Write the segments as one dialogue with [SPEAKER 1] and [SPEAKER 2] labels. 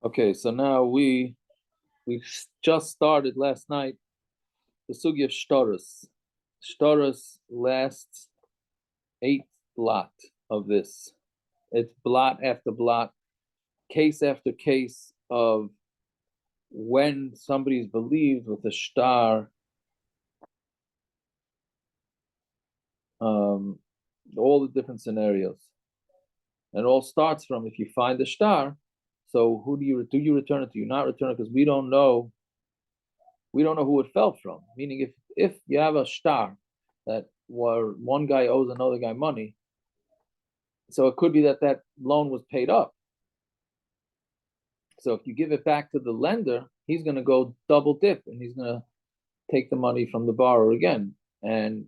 [SPEAKER 1] Okay, so now we just started last night the sugi of shtaris. Shtaris lasts 8 blot of this. It's blot after blot, case after case of when somebody is believed with a shtar. All the different scenarios, and it all starts from if you find the shtar. So who do you return it to? You not return it because we don't know. We don't know who it fell from. Meaning, if you have a shtar that where one guy owes another guy money, so it could be that that loan was paid up. So if you give it back to the lender, he's going to go double dip and he's going to take the money from the borrower again. And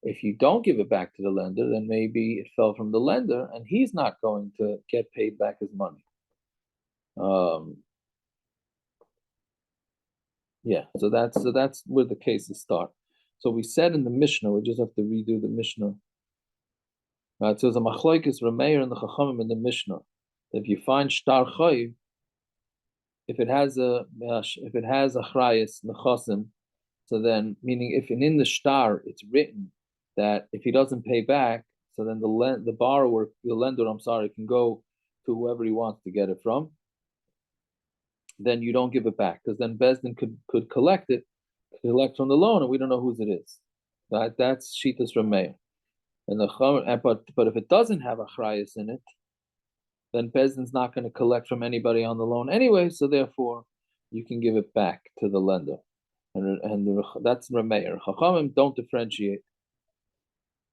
[SPEAKER 1] if you don't give it back to the lender, then maybe it fell from the lender and he's not going to get paid back his money. Yeah, so that's where the cases start. So we said in the Mishnah, we just have to redo the Mishnah. It says a machlokes Rameir and the Chachamim in the Mishnah. If you find shtar chayiv, if it has a chrayis nechasim, so then meaning if in the shtar it's written that if he doesn't pay back, so then the borrower, the lender, I'm sorry, can go to whoever he wants to get it from. Then you don't give it back because then Bezdin could collect from the loan, and we don't know whose it is. That's Shitas Rameir. And but if it doesn't have a chrayis in it, then Bezdin's not going to collect from anybody on the loan anyway. So therefore, you can give it back to the lender, and that's Rameir. Chachamim don't differentiate,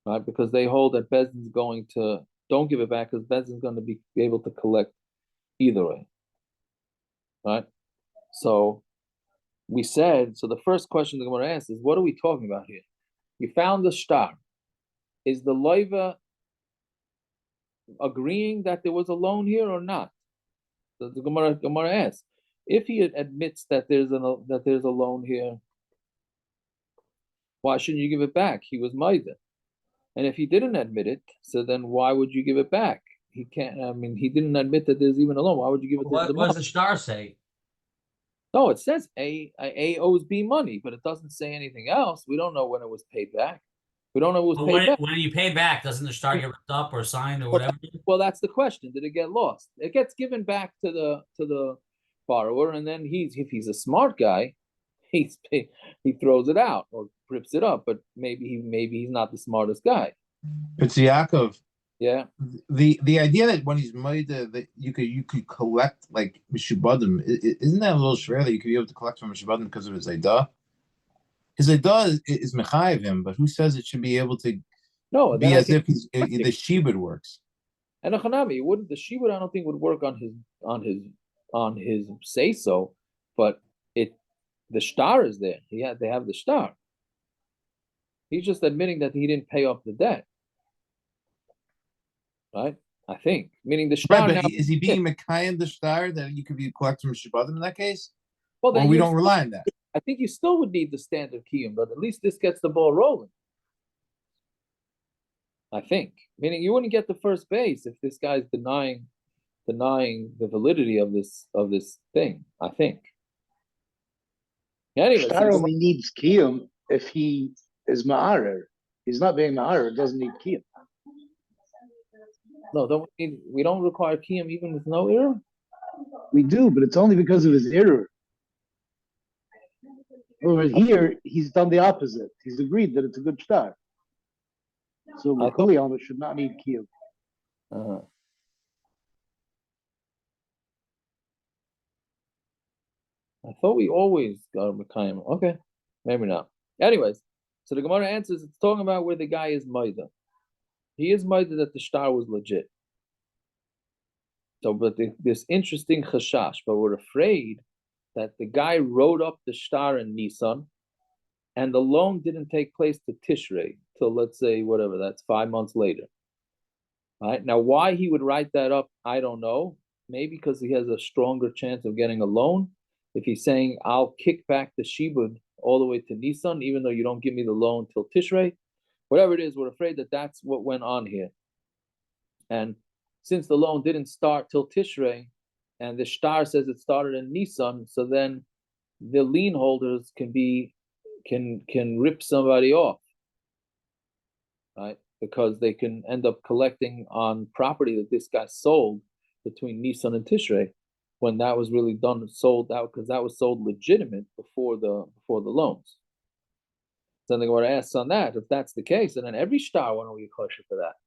[SPEAKER 1] right? Because they hold that Bezdin's going to don't give it back because Bezdin's going to be able to collect either way, right? So we said, so the first question the Gemara asks is, what are we talking about here? You found the shtar. Is the loiva agreeing that there was a loan here or not? So the Gemara asks, if he admits that there's a loan here, why shouldn't you give it back? He was Maida. And if he didn't admit it, so then why would you give it back? He can't. I mean, he didn't admit that there's even a loan. Why would you give it to the
[SPEAKER 2] What does the shtar say?
[SPEAKER 1] No, it says A owes B money, but it doesn't say anything else. We don't know when it was paid back. We don't know it was paid back.
[SPEAKER 2] When you pay back, doesn't the shtar get ripped up or signed or whatever?
[SPEAKER 1] Well, that's the question. Did it get lost? It gets given back to the borrower, and then if he's a smart guy, he throws it out or rips it up. But maybe he's not the smartest guy.
[SPEAKER 3] It's Yaakov.
[SPEAKER 1] Yeah.
[SPEAKER 3] The idea that when he's made that you could collect like mishubadim, isn't that a little shver that you could be able to collect from mishubadim because of his aidah? His aidah is mechayev him, but who says it should be able to be as if the shibud works?
[SPEAKER 1] And a chanami, the shibud I don't think would work on his say so, but the shtar is there. They have the shtar. He's just admitting that he didn't pay off the debt. Right? I think. Meaning the shtar.
[SPEAKER 3] Right, but is he being Mekayim the shtar that you could be collecting from Shabbatim in that case?
[SPEAKER 1] Well, then
[SPEAKER 3] we don't rely on that.
[SPEAKER 1] I think you still would need the standard kiyum, but at least this gets the ball rolling. I think. Meaning you wouldn't get the first base if this guy's denying the validity of this thing, I think. Anyway,
[SPEAKER 4] shtar only needs kiyum if he is ma'arer. He's not being ma'arer, it doesn't need kiyum.
[SPEAKER 1] No, we don't require kiyum even with no error?
[SPEAKER 4] We do, but it's only because of his error. Over here, he's done the opposite. He's agreed that it's a good shtar. So Makuli almost should not need kiyum.
[SPEAKER 1] I thought we always got Mekayim. Okay, maybe not. Anyways, so the Gemara answers, it's talking about where the guy is Maida. He is Maida that the shtar was legit. So, but this interesting chashash, but we're afraid that the guy wrote up the shtar in Nisan, and the loan didn't take place to Tishrei till, let's say, whatever, that's 5 months later. All right, now why he would write that up, I don't know. Maybe because he has a stronger chance of getting a loan. If he's saying, I'll kick back the shibud all the way to Nisan, even though you don't give me the loan till Tishrei, whatever it is, we're afraid that that's what went on here. And since the loan didn't start till Tishrei, and the shtar says it started in Nisan, so then the lien holders can rip somebody off, right? Because they can end up collecting on property that this guy sold between Nisan and Tishrei, when that was really sold out, because that was sold legitimate before the loans. So they're going to ask on that, if that's the case, and then every shtar, why don't we kosher for that?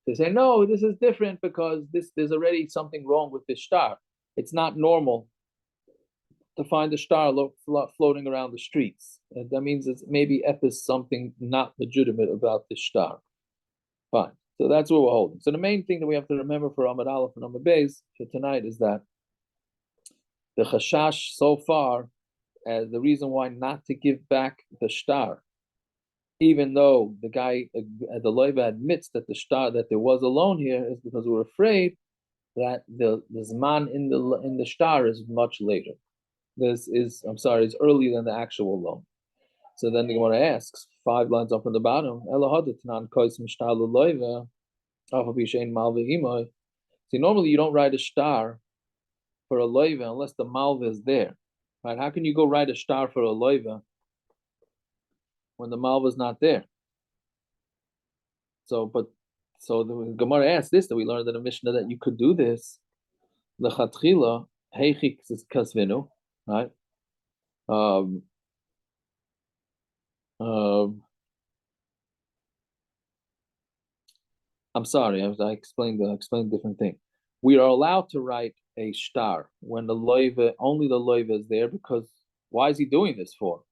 [SPEAKER 1] They say, no, this is different because there's already something wrong with this shtar. It's not normal to find a shtar floating around the streets. And that means it's maybe something not legitimate about this shtar. Fine. So that's what we're holding. So the main thing that we have to remember for Amud Aleph and Amud Beis for tonight is that the chashash so far, as the reason why not to give back the shtar, even though the guy, the loiva admits that that there was a loan here, is because we're afraid that the zman in the shtar is much later. Is earlier than the actual loan. So then the Gemara asks 5 lines up from the bottom. See, normally you don't write a shtar for a loiva unless the malva is there, right? How can you go write a shtar for a loiva when the malva is not there? So the Gemara asks this, that we learned in the Mishnah that you could do this. Lechatchila heichik kasvinu, right? I'm sorry, I explained a different thing. We are allowed to write a shtar when only the loiva is there, because why is he doing this for?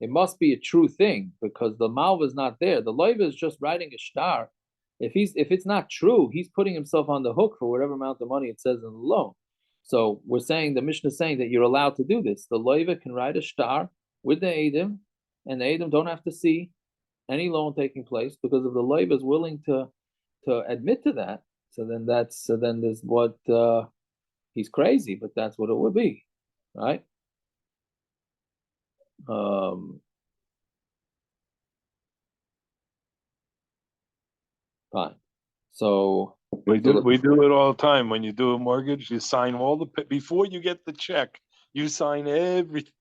[SPEAKER 1] It must be a true thing, because the malva is not there. The loiva is just writing a shtar. If it's not true, he's putting himself on the hook for whatever amount of money it says in the loan. So we're saying, the Mishnah is saying that you're allowed to do this. The loiva can write a shtar with the Eidim, and the Eidim don't have to see any loan taking place, because if the loiva is willing to admit to that, so then there's what he's crazy, but that's what it would be, right? Fine. So
[SPEAKER 5] we do it all the time. When you do a mortgage, you sign all before you get the check, you sign everything.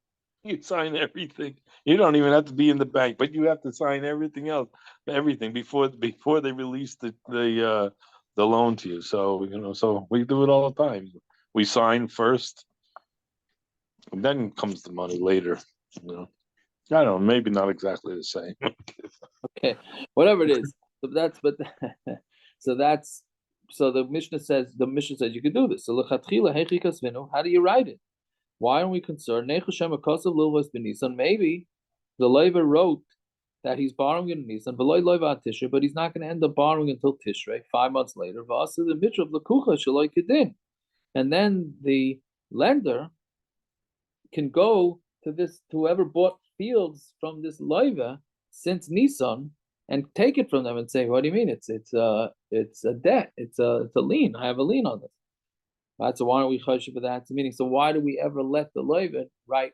[SPEAKER 5] You sign everything. You don't even have to be in the bank, but you have to sign everything else, before they release the loan to you. So so we do it all the time. We sign first, and then comes the money later. I don't know, maybe not exactly the same.
[SPEAKER 1] Okay, whatever it is. So the Mishnah says you could do this. So how do you write it? Why aren't we concerned? Maybe the loiva wrote that he's borrowing in Nisan, but he's not going to end up borrowing until Tishrei, 5 months later. And then the lender can go to whoever bought fields from this loiva since Nisan and take it from them and say, "What do you mean? It's a debt. It's a lien. I have a lien on this." Right. So why don't we choshev for that? Meaning, so why do we ever let the loiva write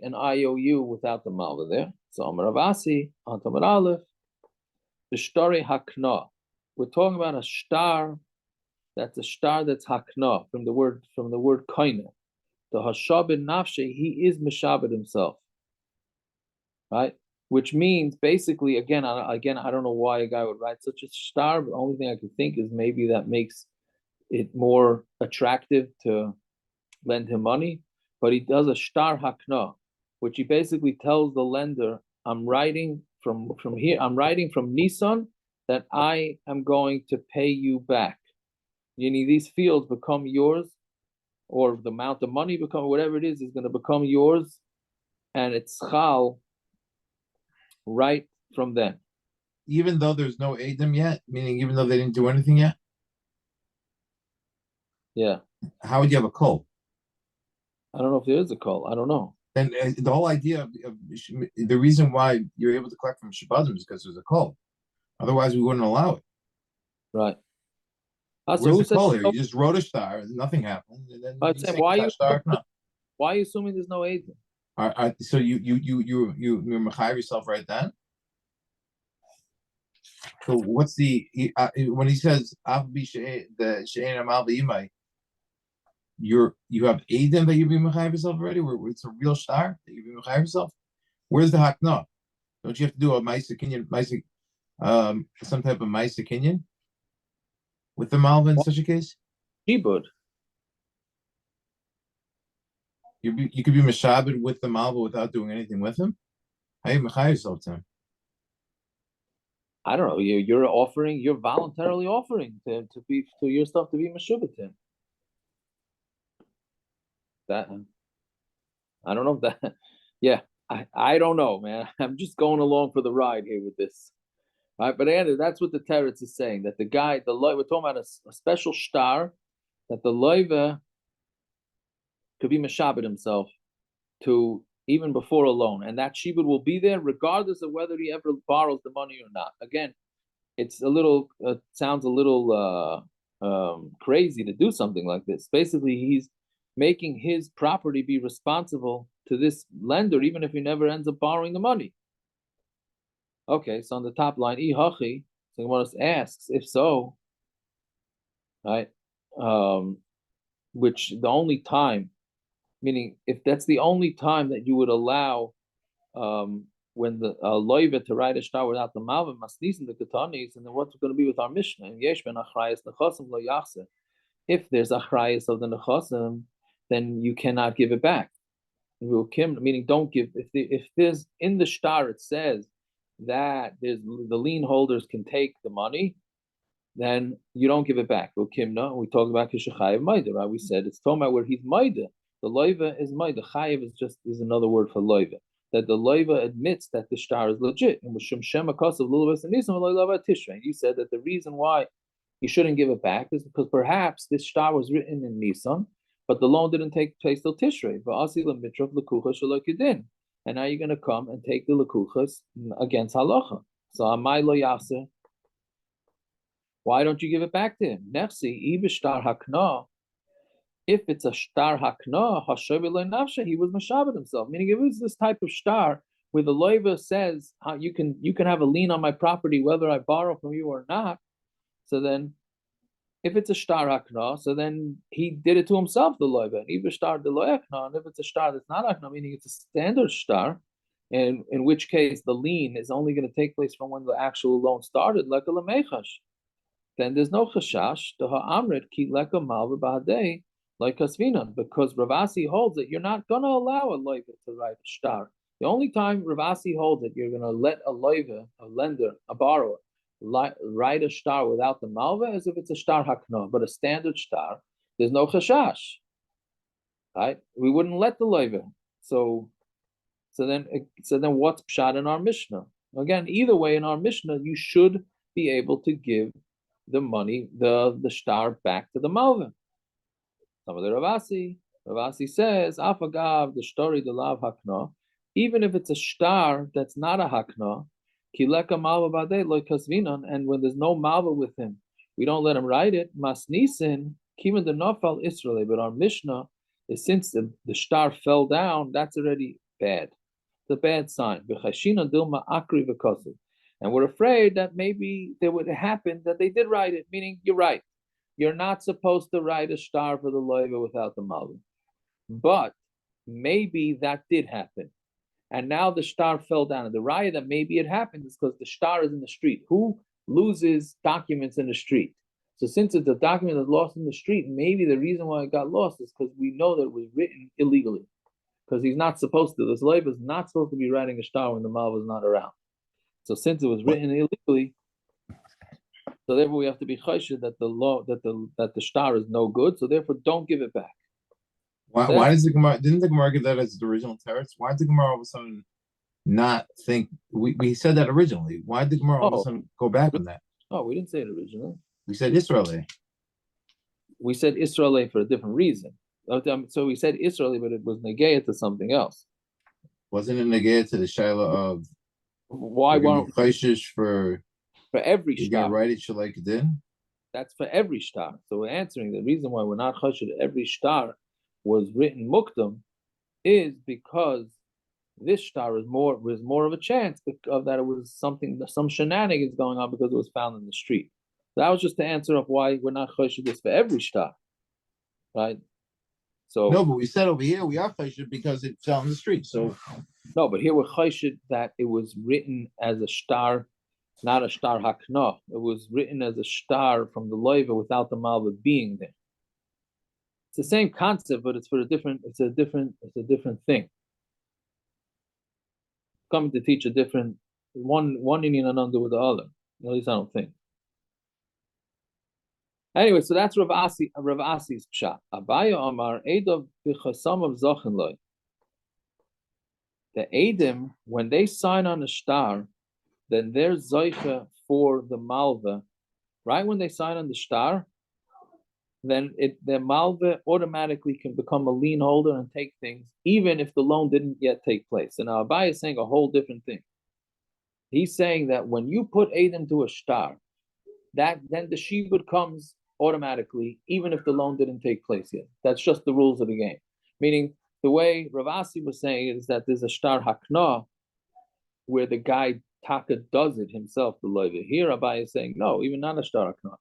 [SPEAKER 1] an IOU without the malva there? So Amar Avasi on Amar Aleph, the shtari hakna. We're talking about a shtar. That's a shtar that's hakna from the word koine. The hashabed nafshe, he is meshabed himself, right? Which means basically, again, I don't know why a guy would write such a shtar, but the only thing I could think is maybe that makes it more attractive to lend him money. But he does a shtar hakna, which he basically tells the lender, I'm writing from here, I'm writing from Nisan that I am going to pay you back. These fields become yours, or the amount of money whatever it is going to become yours, and it's chal right from then.
[SPEAKER 3] Even though there's no Adam yet, meaning even though they didn't do anything yet?
[SPEAKER 1] Yeah.
[SPEAKER 3] How would you have a call?
[SPEAKER 1] I don't know if there is a call. I don't know.
[SPEAKER 3] And the whole idea of the reason why you're able to collect from Shabbatim is because there's a call. Otherwise, we wouldn't allow it.
[SPEAKER 1] Right.
[SPEAKER 3] Where's the call here? You just wrote a star, and nothing happened. And then
[SPEAKER 1] why are you assuming there's no Adam?
[SPEAKER 3] So you're mechayev yourself right then? So what's when he says the she'ein amal v'imai, you have Aiden that you be mechayiv yourself already, where it's a real star that you be mechayiv yourself? Where's the hakna? Don't you have to do a ma'aser kinyan, some type of ma'aser kinyan with the malva in such a case?
[SPEAKER 1] Shibud.
[SPEAKER 3] You could be meshabed with the malva without doing anything with him. How you mechayiv yourself to him?
[SPEAKER 1] I don't know. You're offering. You're voluntarily offering to your stuff to be meshubet to him. That I don't know if that. Yeah, I don't know, man. I'm just going along for the ride here with this. All right, but Andy, that's what the teretz is saying, that the guy, we're talking about a special star that the loiva could be meshabed himself to even before a loan, and that shibud will be there regardless of whether he ever borrows the money or not. Again, it's a little sounds a little crazy to do something like this. Basically, he's making his property be responsible to this lender, even if he never ends up borrowing the money. Okay, so on the top line, ihachi, so Gemara asks, if so, right? Which the only time, meaning if that's the only time that you would allow when the loiva to write a star without the malva masnis and the katanis, and then what's going to be with our Mishnah? And yesh ben achrayas nechasim lo yachse. If there's achrayas of the nechasim, then you cannot give it back. Meaning don't give. If there's in the star it says that there's the lien holders can take the money, then you don't give it back. Kimna, we talked about kishachayev maida, right? We said it's talking about where he's maida. The loiva is maida. Chayev is another word for loiva. That the loiva admits that the star is legit. And you said that the reason why he shouldn't give it back is because perhaps this star was written in Nisan, but the loan didn't take place till Tishrei. And now you're going to come and take the lekuchas against halacha. So amai lo yaseh. Why don't you give it back to him? Nefsi ibishtar hakna. If it's a star hakna, hashovi lo nafshe, he was mashabed himself. Meaning, it was this type of star where the loiva says you can have a lien on my property whether I borrow from you or not. So then, if it's a star hakna, so then he did it to himself, the loiva. And even star the loyakna, and if it's a star that's not hakna, meaning it's a standard star, and in which case the lien is only going to take place from when the actual loan started, like a lamechash. Then there's no chashash to ha'amrit ki leka malva ba'adei like kasvinan, because Ravasi holds that you're not going to allow a loiva to write a star. The only time Ravasi holds it, you're going to let a loiva, a lender, a borrower, write a star without the malva as if it's a star hakna, but a standard star, there's no chashash, right? We wouldn't let the loiva. So then what's pshat in our Mishnah? Again, either way, in our Mishnah, you should be able to give the money, the star back to the malva. Some of the Ravasi says, afagav the story the lav hakna, even if it's a star that's not a hakna, kileka malva badei lo kasvinan, and when there's no malva with him, we don't let him write it. Masnisin kiven the nofal Israel, but our Mishnah is since the star fell down, that's already bad. It's a bad sign. Dilma akri v'kosu, and we're afraid that maybe there would happen that they did write it. Meaning, you're right. You're not supposed to write a star for the loiva without the malva. But maybe that did happen. And now the star fell down. And the raya that maybe it happened is because the star is in the street. Who loses documents in the street? So since it's a document that's lost in the street, maybe the reason why it got lost is because we know that it was written illegally. Because he's not supposed to. This loiva is not supposed to be writing a star when the malva is not around. So since it was written illegally, so therefore we have to be choshed that the star is no good. So therefore, don't give it back.
[SPEAKER 3] Why does the Gemara? Didn't the Gemara get that as the original teretz? Why did the Gemara all of a sudden not think? We said that originally. Why did the Gemara all of a sudden go back on that?
[SPEAKER 1] Oh, we didn't say it originally.
[SPEAKER 3] We said Israel.
[SPEAKER 1] We said Israel for a different reason. So we said Israel, but it was negayah to something else.
[SPEAKER 3] Wasn't it negayah to the shaila of
[SPEAKER 1] why won't
[SPEAKER 3] for
[SPEAKER 1] every
[SPEAKER 3] you're
[SPEAKER 1] star?
[SPEAKER 3] Gonna write it like it did.
[SPEAKER 1] That's for every star. So we're answering the reason why we're not choshed every star was written mukdam is because This star was more of a chance of that it was some shenanigans going on because it was found in the street. That was just the answer of why we're not choshed this for every star, right? So
[SPEAKER 3] No, but we said over here we are choshed because it fell in the street. So
[SPEAKER 1] no, but here we're choshed that it was written as a star, not a star hakna. It was written as a star from the loiva without the malva being there. It's the same concept, but it's for a different thing. Coming to teach a different one Indian and under with the other. At least I don't think. Anyway, so that's Rav Asi's pshat. Abaya Amar Edav b'chasam of Zachenloi. The Edim, when they sign on a star, then they're zoicha for the malva. Right when they sign on the star, then the malva automatically can become a lien holder and take things, even if the loan didn't yet take place. And now Abaya is saying a whole different thing. He's saying that when you put Edim to a star, that then the shibud comes automatically, even if the loan didn't take place yet. That's just the rules of the game. Meaning, the way Ravasi was saying is that there's a star hakna, where the guy Taka does it himself, the loiva. Here, Abai is saying, no, even not a star hakna.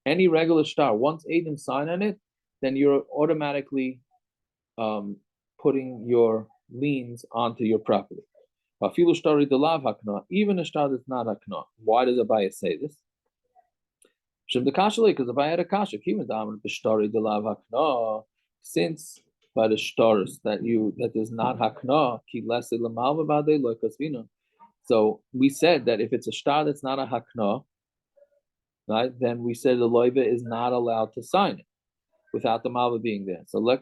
[SPEAKER 1] Any regular star, once Adam sign on it, then you're automatically putting your liens onto your property. Even a star that's not hakna. Why does Abai say this? Because if I had a kasha, since by the stars that is not hakna, so we said that if it's a star that's not a hakna, right, then we said the loiva is not allowed to sign it without the malva being there. So then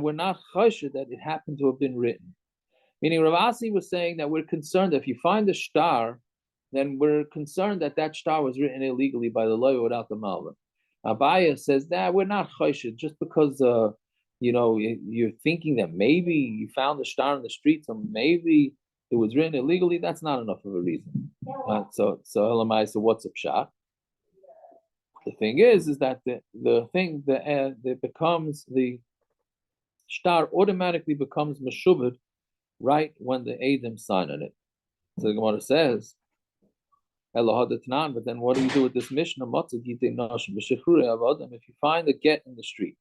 [SPEAKER 1] we're not choshed that it happened to have been written. Meaning Ravasi was saying that we're concerned that if you find a star, then we're concerned that that star was written illegally by the lawyer without the malva. Abaya says that we're not choshed just because you're thinking that maybe you found a star in the street, so maybe it was written illegally. That's not enough of a reason. So Elamai, so what's a pshat? The thing is that the thing that becomes the star automatically becomes meshubed right when the Adam sign on it. So the Gemara says, but then what do you do with this Mishnah? If you find a get in the street,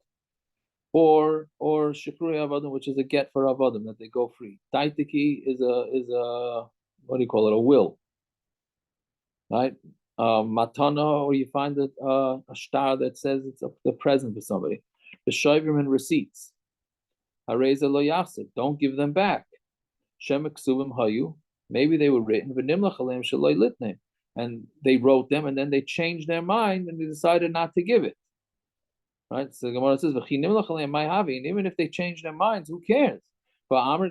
[SPEAKER 1] or Shichrui Avadim, which is a get for Avadim, that they go free. Taitiki is a what do you call it? A will, right? Matana, or you find a star that says it's the present for somebody. The Shoivrim and receipts. Hareza lo yafsid, don't give them back. Shemek suvim hayu, maybe they were written, v'nimlach aleim shaloi litnem, and they wrote them, and then they changed their mind and they decided not to give it. Right? So the Gemara says, and even if they change their minds, who cares? Rabbi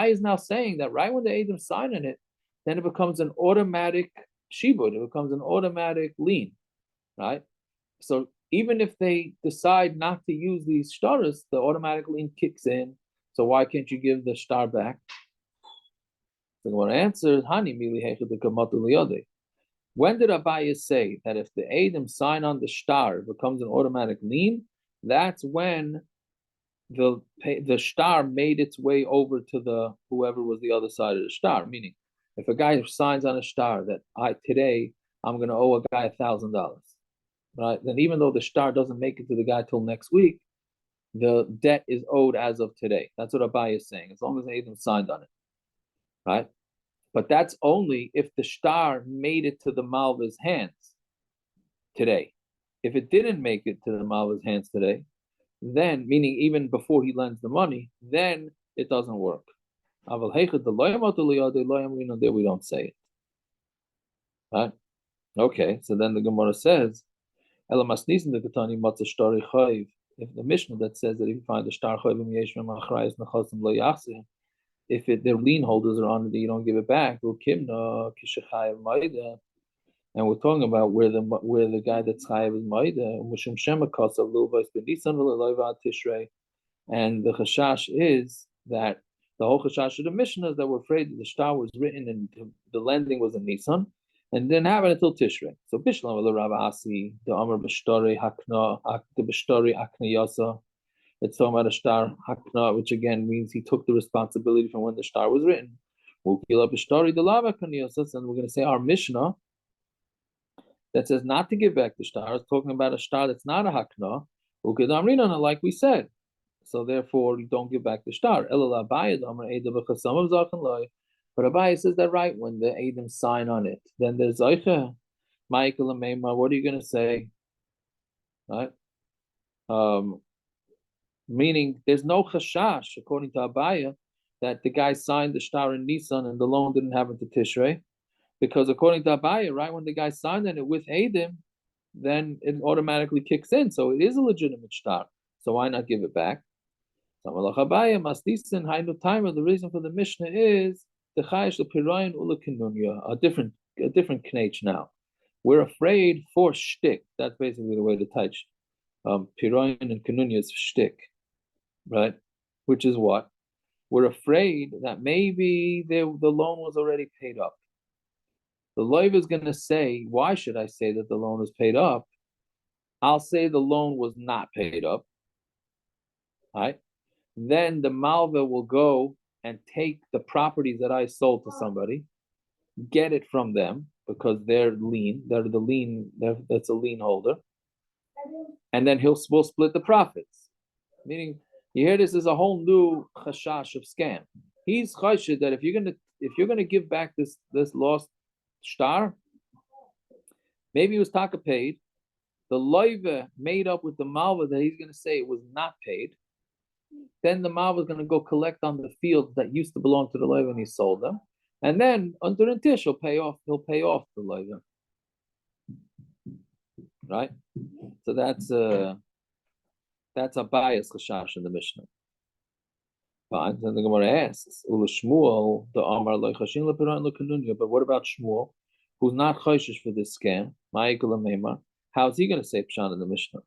[SPEAKER 1] is now saying that right when the Adam sign on it, then it becomes an automatic shibud, it becomes an automatic lien. Right? So even if they decide not to use these stars, the automatic lien kicks in. So why can't you give the star back? The Gemara answers, when did Abaye say that if the Adam sign on the star, it becomes an automatic lien? That's when the star made its way over to the whoever was the other side of the star. Meaning, if a guy signs on a star that today I'm going to owe a guy $1,000, right? Then even though the star doesn't make it to the guy till next week, the debt is owed as of today. That's what Abaye is saying. As long as Adam signed on it, right? But that's only if the star made it to the malva's hands today. If it didn't make it to the malva's hands today, then, meaning even before he lends the money, then it doesn't work. There we don't say it. Right? Okay, so then the Gemara says, if the Mishnah that says that if you find the star if their lien holders are on it, you don't give it back. And we're talking about where the guy that's chayav is ma'ida, and the chashash is that the whole chashash of the Mishnah is that we're afraid that the star was written and the lending was in Nisan and didn't happen until Tishrei. So Bishlam Rav Asi, the Amr B'Shtari Hakna, the B'Shtari Akna Yasa. It's talking about a star hakna, which again means he took the responsibility from when the star was written. And we're going to say our Mishnah that says not to give back the star is talking about a star that's not a hakna, like we said. So therefore, you don't give back the star. But Abaye says that right when the Eidim sign on it, then there's Zeicha, Michael and Meimar. What are you going to say? Right? Meaning there's no chashash, according to Abaye, that the guy signed the star in Nisan and the loan didn't happen to Tishrei. Because according to Abaye, right when the guy signed it with Eidim, then it automatically kicks in. So it is a legitimate star. So why not give it back? The reason for the Mishnah is the chayish the pirayin ula kinunya, a different knech now. We're afraid for shtick. That's basically the way to touch. Pirayin and kinunya is shtick, right? Which is what? We're afraid that maybe the loan was already paid up. The loiv is going to say, why should I say that the loan was paid up? I'll say the loan was not paid up. Right? Then the malva will go and take the properties that I sold to somebody, get it from them because they're lien. That's a lien holder. And then we'll split the profits. Meaning, you hear this is a whole new chashash of scam. He's chashed that if you're gonna give back this lost star, maybe it was taka paid. The loiva made up with the malva that he's gonna say it was not paid. Then the malva is gonna go collect on the fields that used to belong to the loiva and he sold them. And then under the tish he'll pay off the loiva. Right? So that's a bias chashash in the Mishnah. Fine. Then the Gemara asks, Shmuel, the Amar Chashin lePiran leKanunya. But what about Shmuel, who's not chayshish for this scam? Ma'ikul Meimar. How's he going to say pshan in the Mishnah?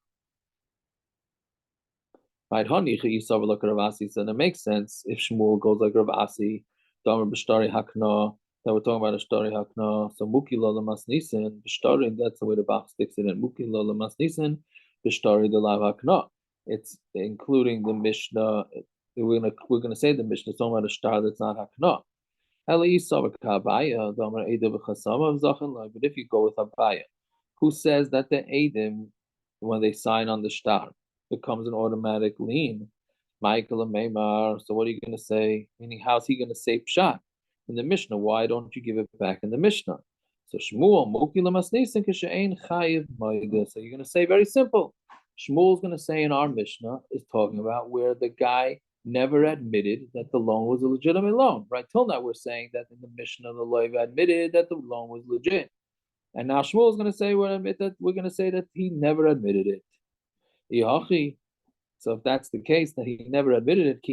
[SPEAKER 1] Right? Hanichi Yisav like Rav Asi. So it makes sense if Shmuel goes like Rav Asi, the Amar B'Shtari Hakna. That we're talking about a Shtari Hakna. So Muki Lo Lamas Nisan B'Shtari. That's the way the Bach sticks it in. Muki Lo Lamas Nisan B'Shtari the Lav Hakna. It's including the Mishnah. We're gonna say the Mishnah is talking about a star that's not hakna. But if you go with Abaye, who says that the Eidim, when they sign on the star, becomes an automatic lien, Michael and Meimar. So what are you gonna say? Meaning, how's he gonna say pshat in the Mishnah? Why don't you give it back in the Mishnah? So Shmuel Moki Lamasnisin Kishain Chayiv Moida. So you're gonna say very simple. Shmuel's gonna say in our Mishnah is talking about where the guy never admitted that the loan was a legitimate loan. Right till now, we're saying that in the Mishnah, the loiv admitted that the loan was legit, and now Shmuel is going to say we're going to say that he never admitted it. So if that's the case, that he never admitted it,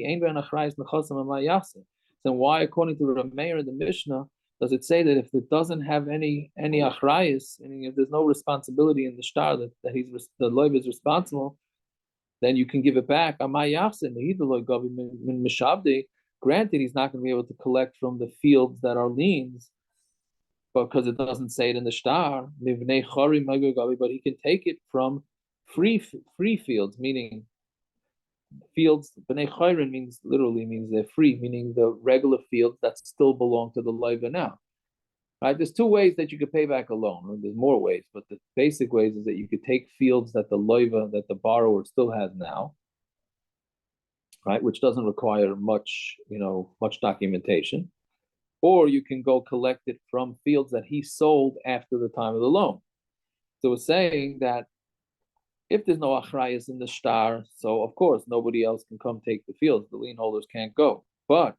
[SPEAKER 1] then why, according to the Rameir in the Mishnah, does it say that if it doesn't have any achrayis, meaning if there's no responsibility in the star that the loiv is responsible, then you can give it back. Granted, he's not going to be able to collect from the fields that are liens, because it doesn't say it in the star. But he can take it from free fields, meaning fields. Bnei chayrin means they're free, meaning the regular fields that still belong to the loiva now. Right? There's two ways that you could pay back a loan. There's more ways, but the basic ways is that you could take fields that the loiva, that the borrower still has now, right, which doesn't require much documentation, or you can go collect it from fields that he sold after the time of the loan. So it's saying that if there's no achrayas in the star, so of course nobody else can come take the fields. The lien holders can't go. But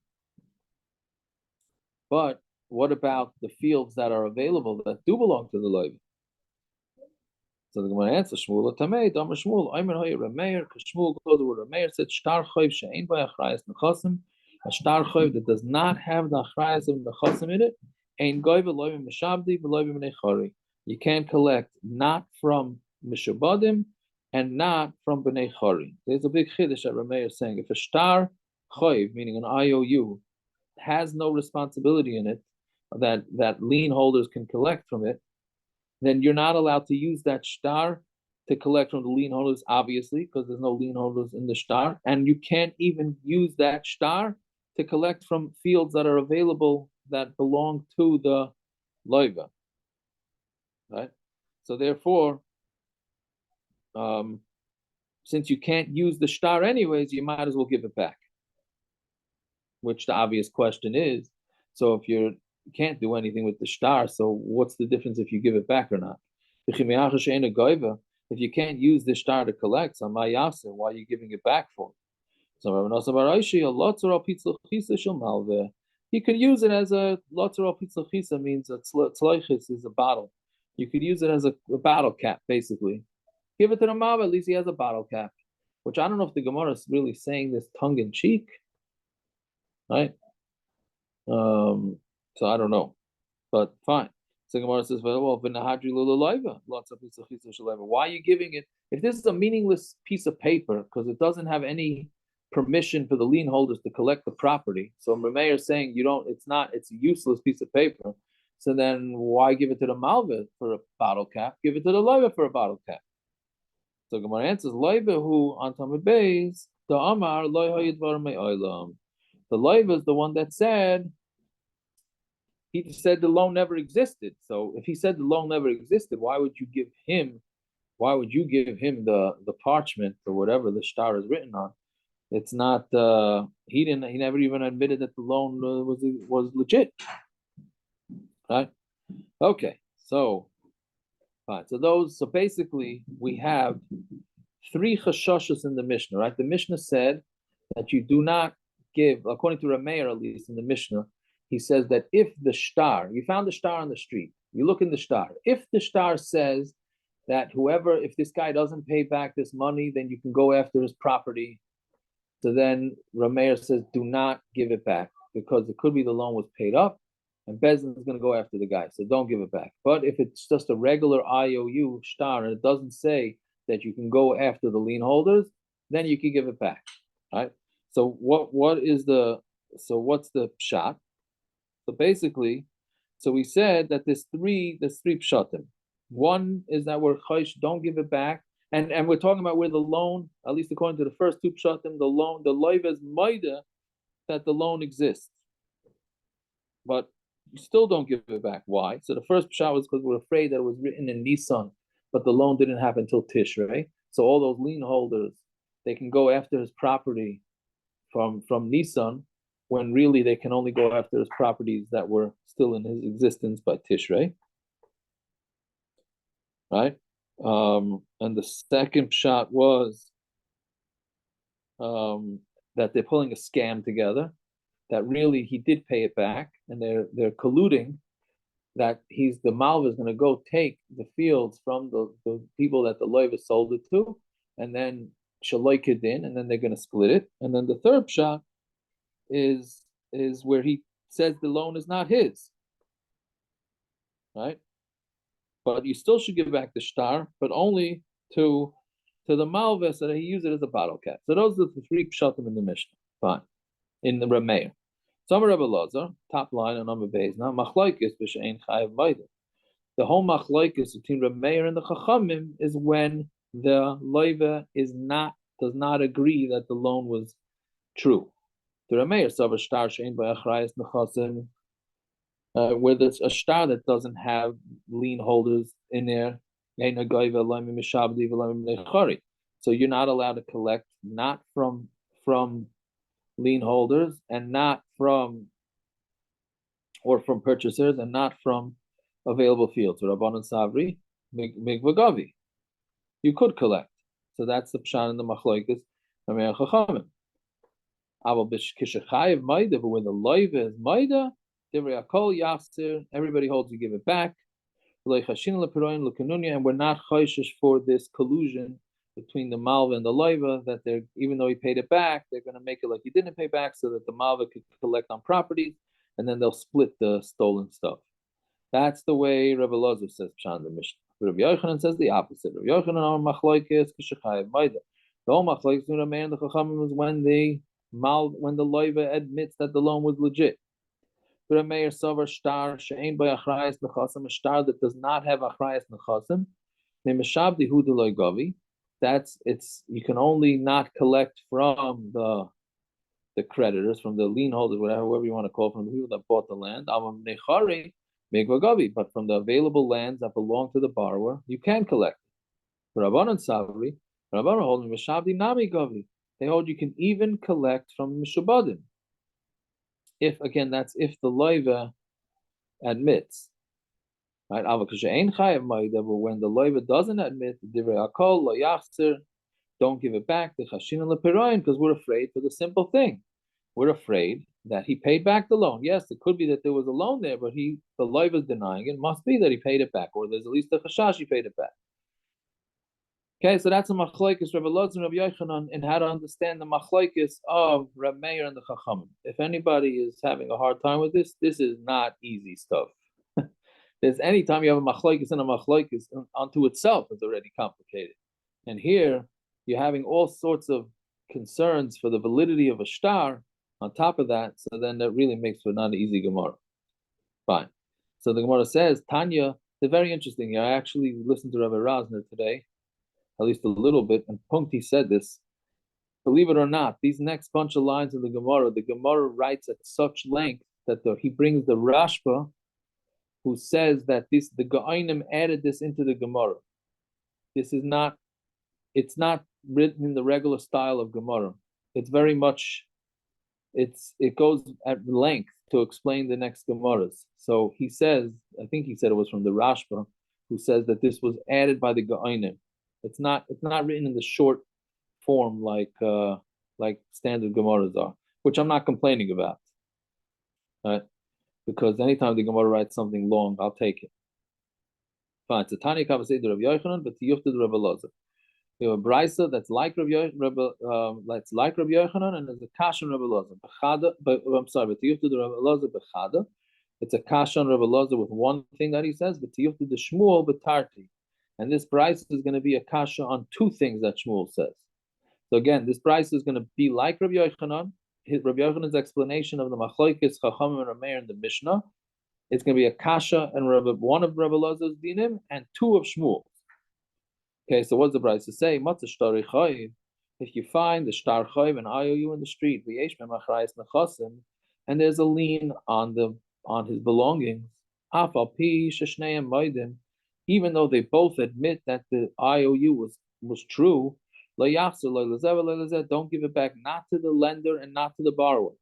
[SPEAKER 1] what about the fields that are available that do belong to the loiv? So the Gemara answers Shmuel Tamei, Damar Shmuel, Aymer Hoyer Rameir, because Shmuel goes where Rameir said Shtar Chayv She'ein by Achrayas Nechasim, a Shtar Chayv that does not have the Achrayas of Nechasim in it, Ein Goy V'Loivim Meshabdi V'Loivim Nechari. You can't collect not from Mishabadim and not from Bnei Chari. There's a big chiddush that Rameir is saying. If a Shtar Chayv, meaning an IOU, has no responsibility in it, that lien holders can collect from it, then you're not allowed to use that star to collect from the lien holders, obviously, because there's no lien holders in the shtar, and you can't even use that shtar to collect from fields that are available that belong to the loiva, right? So therefore, since you can't use the shtar anyways, you might as well give it back. Which the obvious question is, so if you can't do anything with the shtar, so what's the difference if you give it back or not? If you can't use the shtar to collect, so why are you giving it back for? You could use it as a lotzar pizza chisa, means a tzloichis is a bottle. You could use it as a bottle cap, basically. Give it to the Mav, at least he has a bottle cap. Which I don't know if the Gemara is really saying this tongue in cheek, right? So I don't know, but fine. So Gemara says, "Well, why are you giving it? If this is a meaningless piece of paper because it doesn't have any permission for the lien holders to collect the property, so Rameir is saying you don't. It's not. It's a useless piece of paper. So then why give it to the Malva for a bottle cap? Give it to the Loiva for a bottle cap." So Gemara answers, "Loiva who on Tamid Beis the Amar loy hayidvar me'olam." The Loiva is the one that said. He said the loan never existed. So if he said the loan never existed, why would you give him the parchment or whatever the shtar is written on? It's not he never even admitted that the loan was legit. Right? Okay, so fine. So basically we have three chashashas in the Mishnah, right? The Mishnah said that you do not give, according to Rameir at least in the Mishnah, he says that if the shtar, you found the shtar on the street, you look in the shtar. If the shtar says that if this guy doesn't pay back this money, then you can go after his property. So then Rameir says, do not give it back because it could be the loan was paid up and Bezdin is going to go after the guy. So don't give it back. But if it's just a regular IOU shtar and it doesn't say that you can go after the lien holders, then you can give it back. Right? So what's the pshat? So basically, we said that there's three pshatim. One is that we're chaysh, don't give it back, and we're talking about where the loan, at least according to the first two pshatim, the loiva is maida that the loan exists, but you still don't give it back. Why? So the first pshat was because we're afraid that it was written in Nisan, but the loan didn't happen until Tishrei. So all those lien holders, they can go after his property from Nisan, when really they can only go after his properties that were still in his existence by Tishrei. Right? And the second shot was that they're pulling a scam together, that really he did pay it back, and they're colluding that the Malva is going to go take the fields from the people that the Loiva sold it to, and then shaloik it in, and then they're going to split it. And then the third shot is where he says the loan is not his, right? But you still should give back the shtar, but only to the Malva, so that he used it as a bottle cap. So those are the three pshatim in the Mishnah. Fine. In the Rameir. Some Rebbe Lazar, top line on number base. Now machlokes b'she'ein chayav maida. The whole machlokes between Rameir and the Chachamim is when the loiva does not agree that the loan was true. The Rameir saw a shtar she'ein b'achrayas nechasim, where there's a shtar that doesn't have lien holders in there. So you're not allowed to collect, not from lien holders, and not from purchasers, and not from available fields. Rabbanan Savri, Migvagavi. You could collect. So that's the pshan in the machlokes Rameir Chachamim. But when the loiva is maida, everybody holds you give it back. And we're not chayshish for this collusion between the Malva and the Loiva, that even though he paid it back, they're going to make it like he didn't pay back so that the Malva could collect on properties, and then they'll split the stolen stuff. That's the way Rebbe Lozer says Pshan the Mishnah. Rabbi Yochanan says the opposite. Rabbi Yochanan our machlokes k'shechayev maida. The whole machlokes in Rameir and the Chachamim is when the Loiva admits that the loan was legit. Rameir Sover Shtar She'ein by Achrayas Nechasim, a shtar that does not have Achrayas Nechasim. That's you can only not collect from the creditors, from the lien holders, whatever you want to call, from the people that bought the land. But from the available lands that belong to the borrower, you can collect. Rabbanan Savri, Rabbanan hold Mishabdi Nami Gavi. They hold you can even collect from Mishubadim. If again, that's if the loiva admits. Right? But when the loiva doesn't admit the divrei akol lo yachzer, don't give it back the chashin lepiroin, because we're afraid for the simple thing. We're afraid that he paid back the loan. Yes, it could be that there was a loan there, but the loiva is denying it. It must be that he paid it back, or there's at least a chashash he paid it back. Okay, so that's a machlokes Rabbi Elazar and Rabbi Yochanan in how to understand the machlokes of Rabbi Meir and the Chachamim. If anybody is having a hard time with this is not easy stuff. There's any time you have a machlokes and a machlokes unto itself is already complicated, and here you're having all sorts of concerns for the validity of a shtar on top of that. So then that really makes for not an easy Gemara. Fine. So the Gemara says Tanya. They're very interesting. I actually listened to Rabbi Rosner today, at least a little bit, and Punkti said this. Believe it or not, these next bunch of lines in the Gemara writes at such length that he brings the Rashba, who says that the Ga'ainim added this into the Gemara. It's not written in the regular style of Gemara. It's very much, it goes at length to explain the next Gemaras. So he says, I think he said it was from the Rashba, who says that this was added by the Ga'ainim. It's not written in the short form like standard Gemaras are, which I'm not complaining about. Right? Because anytime the Gemara writes something long, I'll take it. Fine. It's a Tanya Kavaseder of Yochanan, but Tiyufta Rabbi Elazar. You have a brisa that's like Rabbi Yochanan, and there's a kasha on Rabbi Elazar. But Tiyufta Rabbi Elazar bechada. It's a kasha on Rabbi Elazar with one thing that he says, but Tiyufta the Shmuel betarti. And this brisa is going to be a kasha on two things that Shmuel says. So again, this brisa is going to be like Rabbi Yochanan. Rabbi Yochanan's explanation of the machlokes Chachamim and Rameir in the Mishnah. It's going to be a kasha and one of Rabbi Elazar's dinim and two of Shmuel's. Okay, so what's the brisa say? Matzah shtari chayiv. If you find the shtar chayiv and IOU in the street, v'yesh memachrayis nechasim, and there's a lien on his belongings, afal pi sheshneim moedim, even though they both admit that the IOU was true, don't give it back, not to the lender and not to the borrower.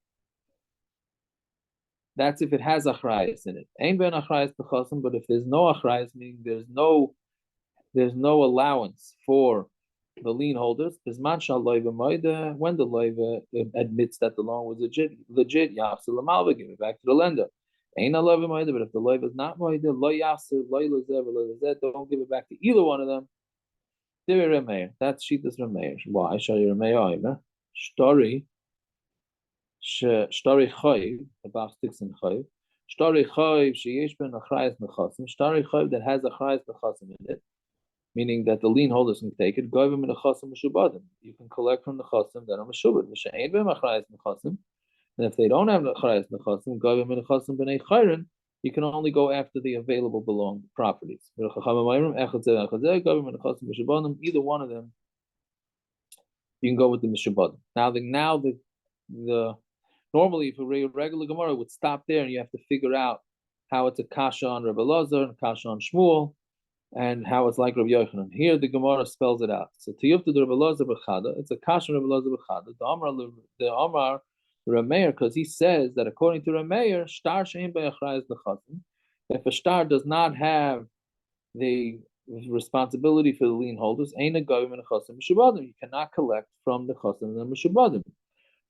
[SPEAKER 1] That's if it has achrayas in it. Ain't ben achrayas b'chasim, but if there's no achrayas, meaning there's no allowance for the lien holders, when the loiva admits that the loan was legit, give it back to the lender. Ain't a loiva moida, but if the loiva is not moida, don't give it back to either one of them. That's Shitas Rameir. Why? Shari Rameir. Shtori Chayiv, about 6 and Chayiv. Shtori Chayiv, Sheyesh Ben Achrayas Nechasim. Shtori Chayiv that has Achrayas Nechasim in it, meaning that the lien holders can take it. Goyim in Nechasim Meshubadim. You can collect from the Chasim that are Meshubad. V'she'ein Ben Achrayas Nechasim. And if they don't have Achrayas Nechasim, Goyim in Nechasim B'nei Chayrin, you can only go after the available belonging properties. Either one of them, you can go with the Mishabadim. Now the normally if a regular Gemara would stop there and you have to figure out how it's a kasha on Rabbi Elazar and a kasha on Shmuel and how it's like Rabbi Yochanan. Here the Gemara spells it out. So Tiyufta Rabbi Elazar b'chada, it's a kasha on Rabbi Elazar b'chada. The Amar Rameir, because he says that according to Rameir, shtar shein be'achrayas nechasim, if a shtar does not have the responsibility for the lien holders, ain't a goyim in a chasim mishubadim. You cannot collect from the chasim and the mishubadim.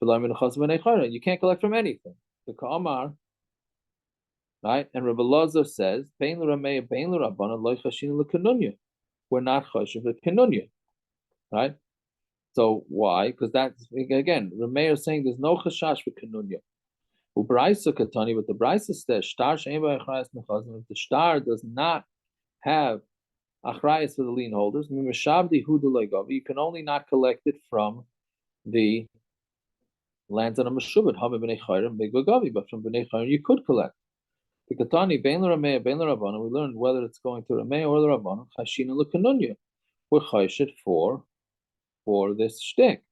[SPEAKER 1] You can't collect from anything. The Ka'amar, right? And Rabbi Elazar says, "Bein l'Rameir, bein l'Rabbanan, lo chashin l'kanunya." We're not chashin l'kanunya, right? So why? Because that's again, Rameir is saying there's no chashash for kanunya. U'braisa katani, but the braisa says shtar she'ein b'achrayas nechazim. If the shtar does not have achrayas for the lien holders, mimishabdi hu d'leigavi, you can only not collect it from the lands on a meshubad, hame b'nei chayrim b'gavi, but from b'nei chayrim you could collect. The Katani bein l'Ramei bein l'Rabbanan. We learned whether it's going to Ramei or the Rabbanan. Chashina l'Kanunya. We're chayshit for this shtick.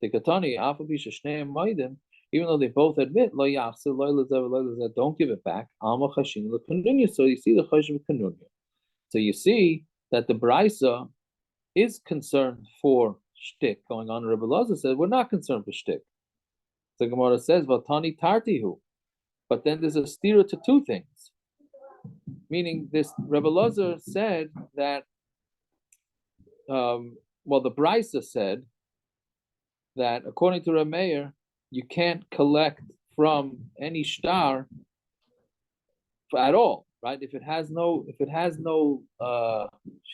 [SPEAKER 1] The Katani Afabish Shneim Maidim. Even though they both admit lo yachsil lo lezev, don't give it back. Alma chashina l'Kanunya. So you see the chayshit Kanunya. So you see that the Brisa is concerned for shtick going on. Rebbe Elazar said we're not concerned for shtick. The Gemara says Vatani Tartihu. But then there's a stira to two things. Meaning this Rebbe Elazar said that the Brisa said that according to Rameir, you can't collect from any shtar at all, right? If it has no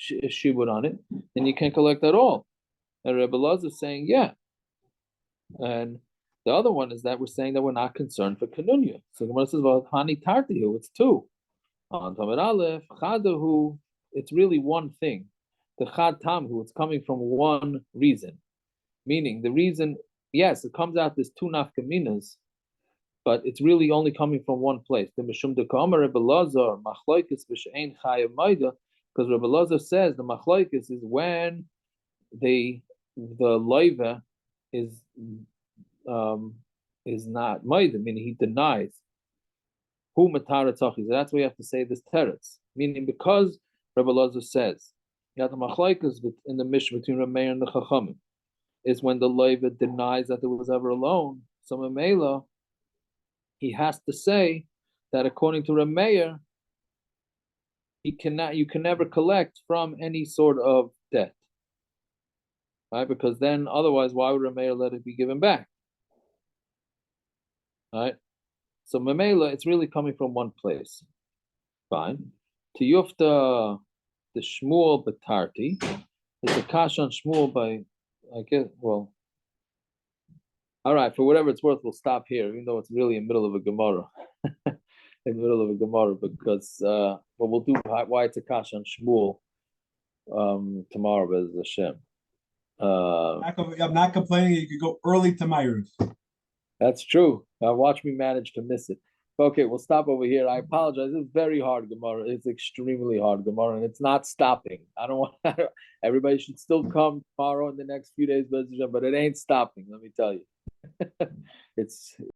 [SPEAKER 1] shibud on it, then you can't collect at all. And Rebbe Elazar is saying, yeah. And the other one is that we're saying that we're not concerned for Kanunya. So Gemara says, well, Hani Tartihu, it's two. On Tamid Aleph, Chadahu, it's really one thing. The Chad Tamhu, it's coming from one reason. Meaning the reason, yes, it comes out there's two nafkaminas, but it's really only coming from one place. The Mishum de Kamar Rebbe Elazar, Machlokes B'She'ein Chayav Maida, because Rebbe Elazar says the Machlokes is when the loiva is not Maida, meaning he denies. Who matara tzachis? That's why you have to say this teretz. Meaning because Rebbe Elazar says, you have the machlokes in the Mishnah between Rameir and the Chachamim, is when the loiva denies that there was ever a loan. So Mamela, he has to say that according to Rameir, you can never collect from any sort of debt. Right? Because then otherwise, why would Rameir let it be given back? Right? So Mamela, it's really coming from one place. Fine. To Yufta the Shmuel Batarti, it's a kash on Shmuel by, I guess, well, all right, for whatever it's worth, we'll stop here, even though it's really in the middle of a Gemara. In the middle of a Gemara, because but we'll do why it's a kash on Shmuel tomorrow, Bez Hashem.
[SPEAKER 6] I'm not complaining. You could go early to my roof.
[SPEAKER 1] That's true. Watch me manage to miss it. Okay, we'll stop over here. I apologize. It's very hard Gemara. It's extremely hard Gemara, and it's not stopping. I don't want everybody should still come tomorrow in the next few days, but it ain't stopping. Let me tell you, it's